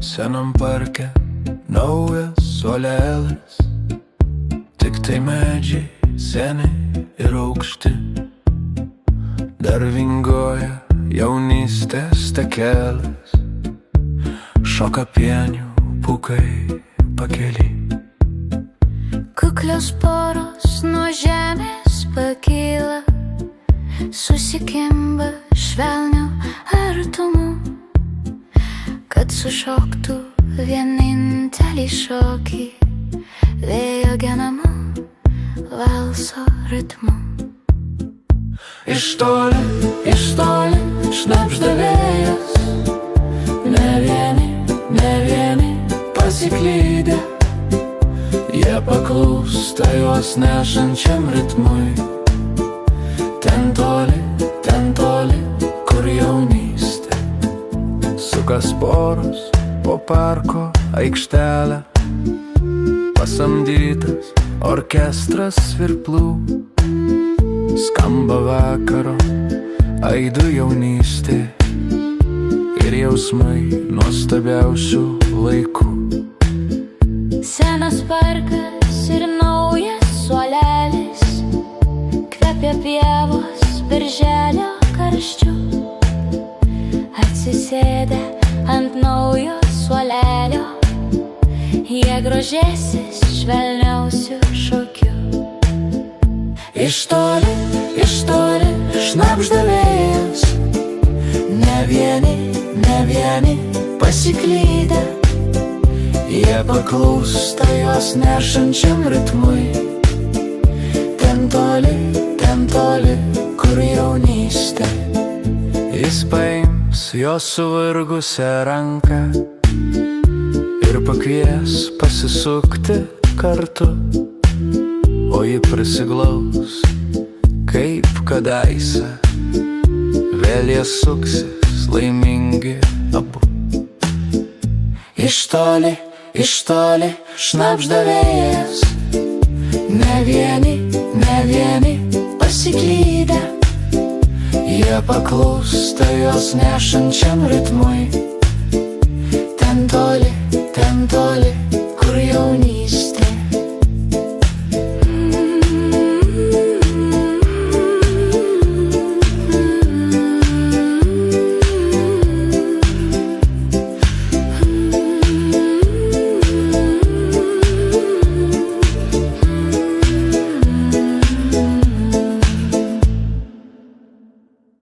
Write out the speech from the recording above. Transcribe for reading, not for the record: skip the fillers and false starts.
Senam parke naujas suolelis, tiktai medžiai seni ir aukšti. Dar vingoja jaunystės takelis, šoka pienių pūkai pakely. Kuklios poros nuo žemės pakyla, susikimba švelniu artumu, kad sušoktų vienintelį šokį vėjo genamu valso ritmu. Iš toli šnabžda vėjas, ne vieni pasiklydę, jie paklūsta jos nešančiam ritmui. Ten toli, kur jaunystė suka sporus po parko aikštelę, pasamdytas orkestras svirplų, skamba vakaro aidu jaunystė ir jausmai nuostabiausių laikų. Senas parkas ir naujas suolelis, kvepia pievos birželio karščiu. Atsisėdę ant naujo suolelio, jie grožėsis švelniausiu šokiu. Iš toli šnabžda vėjas, ne vieni pasiklydę, jie paklūsta jos nešančiam ritmui. Ten toli, kur jaunystė, jis paims jos suvargusią ranką ir pakvies pasisukti kartu, o ji prisiglaus kaip kadaise, vėl jie suksis laimingi abu. Iš toli šnabžda vėjas, ne vieni pasiklydę, jie paklūsta jos nešančiam ritmui.